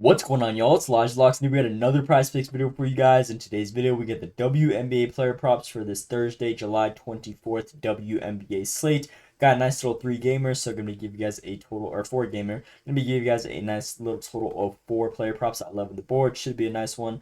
What's going on, y'all? It's Locks, and we got another Prize Picks video for you guys. In today's video, we get the WNBA player props for this Thursday, July 24th WNBA slate. Got a nice little 3-gamer, so I'm going to give you guys a total, or 4-gamer. Going to be giving you guys a nice little total of 4 player props at 11 the board. Should be a nice one.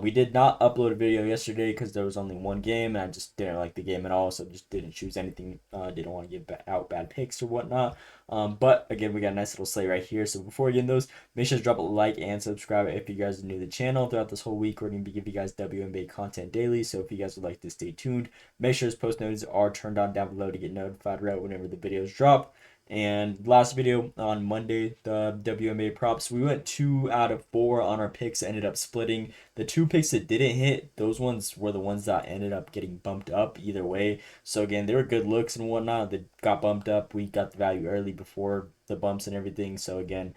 We did not upload a video yesterday because there was only one game, and I just didn't like the game at all, so just didn't choose anything. Didn't want to give out bad picks or whatnot. But again, we got a nice little slate right here. So before we get in those, make sure to drop a like and subscribe if you guys are new to the channel. Throughout this whole week, we're going to be giving you guys WNBA content daily. So if you guys would like to stay tuned, make sure those post notifications are turned on down below to get notified right whenever the videos drop. And last video on Monday, the WNBA props, we went 2 out of 4 on our picks, ended up splitting. The 2 picks that didn't hit, those ones were the ones that ended up getting bumped up either way. So again, they were good looks and whatnot. They got bumped up. We got the value early before the bumps and everything. So again,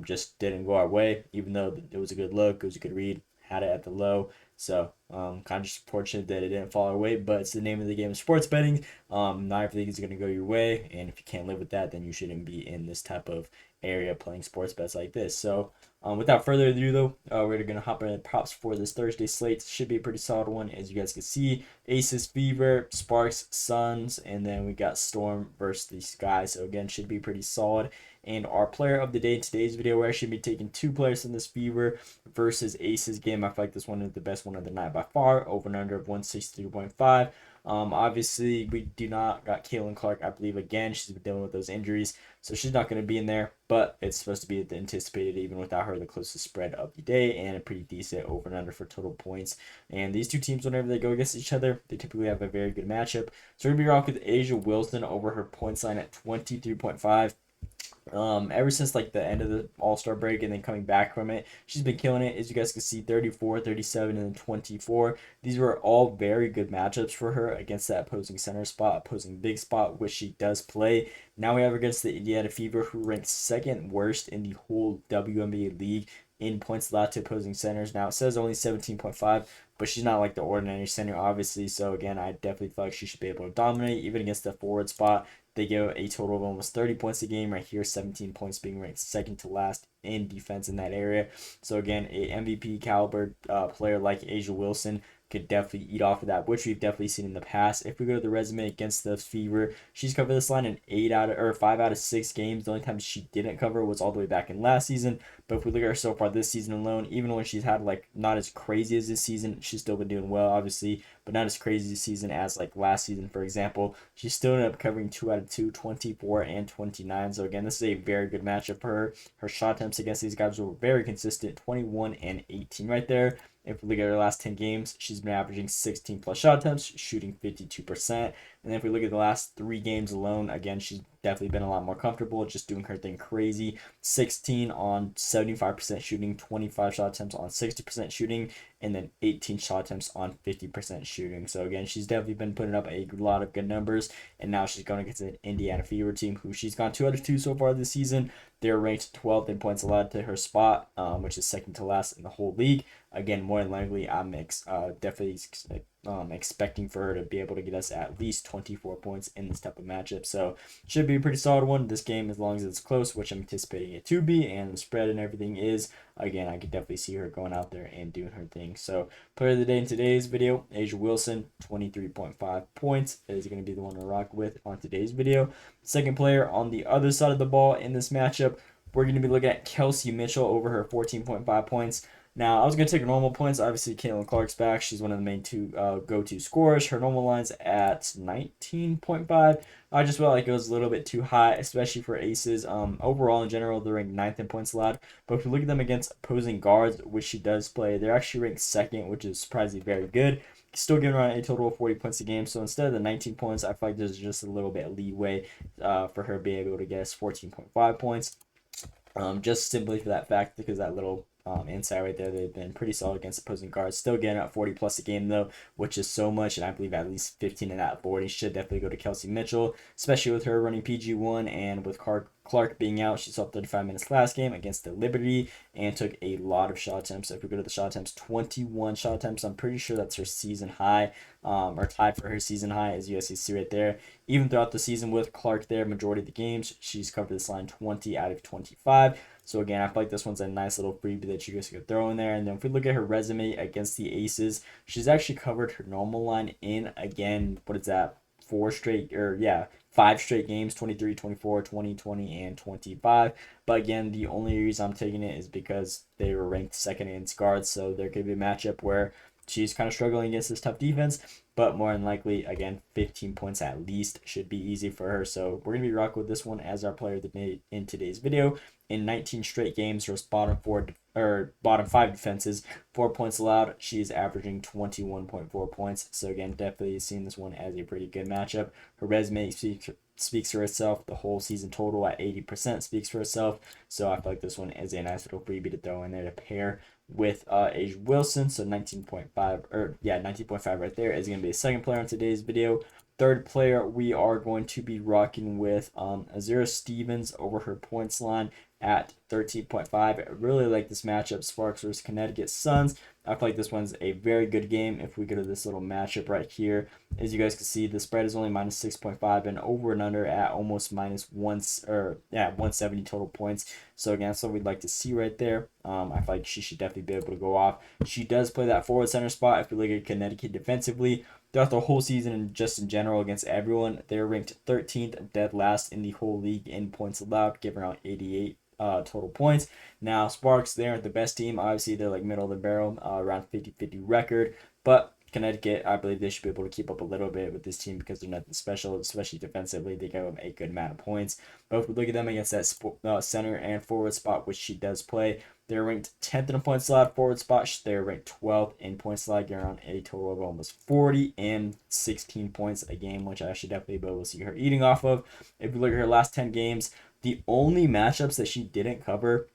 just didn't go our way, even though it was a good look, it was a good read, had it at the low. So kind of just fortunate that it didn't fall our way, but it's the name of the game of sports betting. Not everything is going to go your way, and if you can't live with that, then you shouldn't be in this type of area playing sports bets like this. So without further ado, though, we're going to hop into the props for this Thursday slate. Should be a pretty solid one, as you guys can see. Aces, Fever, Sparks, Suns, and then we got Storm versus the Sky. So again, should be pretty solid. And our player of the day in today's video, we're actually going to be taking 2 players in this Fever versus Aces game. I feel like this one is the best one of the night by far. Over and under of 163.5. Obviously, we do not got Caitlin Clark, I believe, again. She's been dealing with those injuries, so she's not going to be in there, but it's supposed to be the anticipated, even without her, the closest spread of the day, and a pretty decent over and under for total points. And these two teams, whenever they go against each other, they typically have a very good matchup. So we're going to be rocking with A'ja Wilson over her points line at 23.5. Ever since like the end of the All-Star break and then coming back from it, she's been killing it. As you guys can see, 34, 37, and 24. These were all very good matchups for her against that opposing center spot, opposing big spot, which she does play. Now we have her against the Indiana Fever, who ranks second worst in the whole WNBA league in points allowed to opposing centers. Now it says only 17.5, but she's not like the ordinary center, obviously. So again, I definitely feel like she should be able to dominate even against the forward spot. They give a total of almost 30 points a game. Right here, 17 points, being ranked second to last in defense in that area. So again, a MVP caliber player like A'ja Wilson could definitely eat off of that, which we've definitely seen in the past. If we go to the resume against the Fever, she's covered this line in 5 out of 6 games. The only time she didn't cover was all the way back in last season. But if we look at her so far this season alone, even when she's had like not as crazy as this season, she's still been doing well, obviously, but not as crazy this season as like last season, for example. She still ended up covering 2 out of 2, 24 and 29. So again, this is a very good matchup for her. Her shot attempts against these guys were very consistent, 21 and 18 right there. If we look at her last 10 games, she's been averaging 16 plus shot attempts, shooting 52%. And then if we look at the last 3 games alone, again, she's definitely been a lot more comfortable, just doing her thing crazy. 16 on 75% shooting, 25 shot attempts on 60% shooting, and then 18 shot attempts on 50% shooting. So again, she's definitely been putting up a lot of good numbers, and now she's going against an Indiana Fever team who she's gone 2 out of 2 so far this season. They're ranked 12th in points allowed to her spot, which is second to last in the whole league. Again, more than likely, I'm definitely expecting for her to be able to get us at least 24 points in this type of matchup. So should be a pretty solid one this game, as long as it's close, which I'm anticipating it to be, and the spread and everything is. Again, I could definitely see her going out there and doing her thing. So player of the day in today's video, A'ja Wilson, 23.5 points is going to be the one to rock with on today's video. Second player on the other side of the ball in this matchup, we're going to be looking at Kelsey Mitchell over her 14.5 points. Now, I was going to take her normal points. Obviously, Caitlin Clark's back. She's one of the main 2 go-to scorers. Her normal line's at 19.5. I just felt like it was a little bit too high, especially for aces. Overall, in general, they're ranked 9th in points allowed. But if you look at them against opposing guards, which she does play, they're actually ranked 2nd, which is surprisingly very good. Still giving around a total of 40 points a game. So instead of the 19 points, I feel like there's just a little bit of leeway for her being able to get us 14.5 points. Just simply for that fact, because that little insight right there, they've been pretty solid against opposing guards. Still getting at 40 plus a game though, which is so much, and I believe at least 15 of that 40 should definitely go to Kelsey Mitchell, especially with her running PG1 and with Clark being out. She saw 35 minutes last game against the Liberty and took a lot of shot attempts. So if we go to the shot attempts, 21 shot attempts. I'm pretty sure that's her season high, or tied for her season high, as you guys can see right there. Even throughout the season with Clark there, majority of the games, she's covered this line 20 out of 25. So again, I feel like this one's a nice little freebie that you guys could throw in there. And then if we look at her resume against the Aces, she's actually covered her normal line in, again, what is that? 5 straight games, 23, 24, 20, 20, and 25. But again, the only reason I'm taking it is because they were ranked second against guards. So there could be a matchup where she's kind of struggling against this tough defense. But more than likely, again, 15 points at least should be easy for her. So we're going to be rocking with this one as our player of the day in today's video. In 19 straight games versus bottom 5 defenses, 4 points allowed. She's averaging 21.4 points. So again, definitely seeing this one as a pretty good matchup. Her resume speaks for itself. The whole season total at 80% speaks for itself. So I feel like this one is a nice little freebie to throw in there to pair with Azurá Wilson. So 19.5 right there is going to be the second player in today's video. Third player, we are going to be rocking with Azurá Stevens over her points line at 13.5. I really like this matchup, Sparks versus Connecticut Suns. I feel like this one's a very good game. If we go to this little matchup right here, as you guys can see, the spread is only minus 6.5 and over and under at almost minus 170 total points. So again, that's what we'd like to see right there. I feel like she should definitely be able to go off. She does play that forward center spot. If we look at Connecticut defensively, throughout the whole season and just in general against everyone, they're ranked 13th, dead last in the whole league in points allowed, giving around 88 total points. Now, Sparks, they aren't the best team. Obviously, they're like middle of the barrel, around 50-50 record. But Connecticut, I believe they should be able to keep up a little bit with this team because they're nothing special, especially defensively. They give them a good amount of points. But if we look at them against that center and forward spot, which she does play, they're ranked 10th in a points allowed forward spot. They're ranked 12th in points allowed, getting around a total of almost 40 and 16 points a game, which I should definitely be able to see her eating off of. If we look at her last 10 games, the only matchups that she didn't cover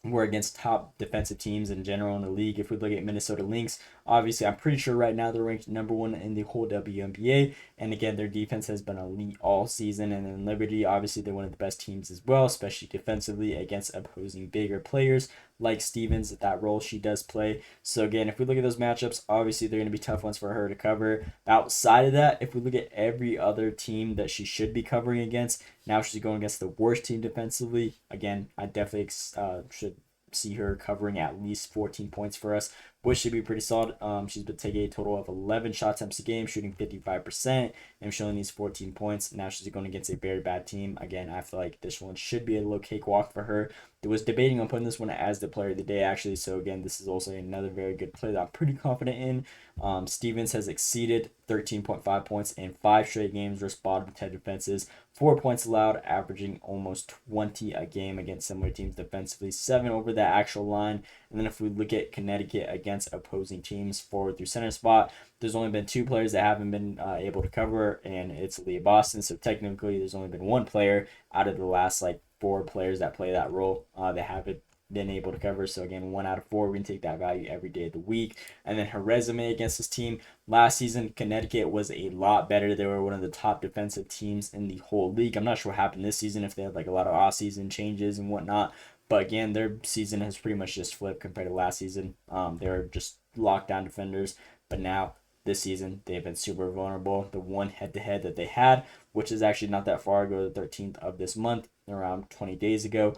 were against top defensive teams in general in the league. If we look at Minnesota Lynx, obviously I'm pretty sure right now they're ranked number 1 in the whole WNBA, and again their defense has been elite all season. And then Liberty, obviously they're one of the best teams as well, especially defensively against opposing bigger players like Stevens, that role she does play. So again, if we look at those matchups, obviously they're going to be tough ones for her to cover. Outside of that, if we look at every other team that she should be covering against, now she's going against the worst team defensively. Again, I definitely should see her covering at least 14 points for us, which should be pretty solid. She's been taking a total of 11 shot attempts a game, shooting 55%, and showing these 14 points. Now she's going against a very bad team. Again, I feel like this one should be a little cakewalk for her. I was debating on putting this one as the player of the day, actually. So again, this is also another very good play that I'm pretty confident in. Stevens has exceeded 13.5 points in 5 straight games versus bottom 10 defenses. 4 points allowed, averaging almost 20 a game against similar teams defensively. 7 over that actual line. And then if we look at Connecticut against opposing teams forward through center spot, there's only been 2 players that haven't been able to cover, and it's Leah Boston. So technically, there's only been 1 player out of the last 4 players that play that role that haven't been able to cover. So again, 1 out of 4, we can take that value every day of the week. And then her resume against this team, last season Connecticut was a lot better. They were one of the top defensive teams in the whole league. I'm not sure what happened this season, if they had a lot of off-season changes and whatnot, but again, their season has pretty much just flipped compared to last season. They're just lockdown defenders, but now this season they've been super vulnerable. The one head-to-head that they had, which is actually not that far ago, the 13th of this month, around 20 days ago,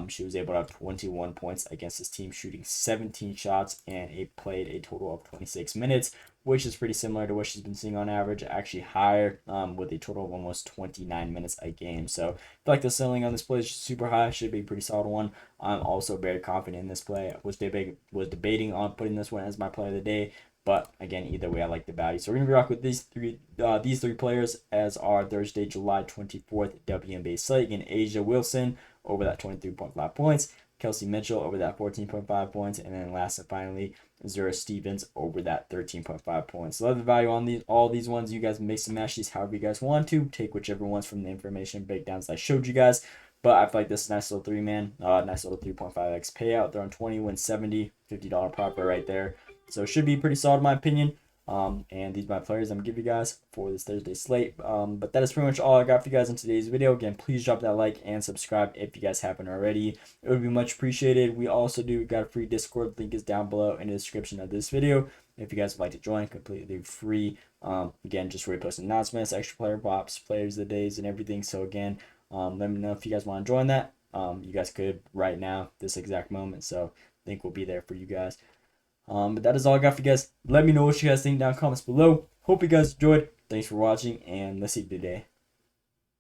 she was able to have 21 points against this team, shooting 17 shots, and played a total of 26 minutes, which is pretty similar to what she's been seeing on average, actually higher, with a total of almost 29 minutes a game. So I feel like the ceiling on this play is super high, should be a pretty solid one. I'm also very confident in this play. I was debating on putting this one as my play of the day, but again, either way, I like the value. So we're gonna rock with these three players as our Thursday, July 24th WNBA slate. Again, Azurá Wilson over that 23.5 points, Kelsey Mitchell over that 14.5 points, and then last and finally, Azurá Stevens over that 13.5 points. So love the value on all these ones. You guys mix and match these however you guys want to. Take whichever ones from the information breakdowns I showed you guys. But I feel like this is a nice little 3-man, nice little 3.5x payout. Throwing 20, win 70, $50 profit right there. So it should be pretty solid in my opinion. And these are my players I'm going to give you guys for this Thursday slate. But that is pretty much all I got for you guys in today's video. Again, please drop that like and subscribe if you guys haven't already. It would be much appreciated. We also got a free Discord. Link is down below in the description of this video. If you guys would like to join, completely free. Again, just repost announcements, extra player props, players of the days, and everything. So again, let me know if you guys want to join that. You guys could right now, this exact moment. So I think we'll be there for you guys. But that is all I got for you guys. Let me know what you guys think down in the comments below. Hope you guys enjoyed. Thanks for watching, and let's see you today.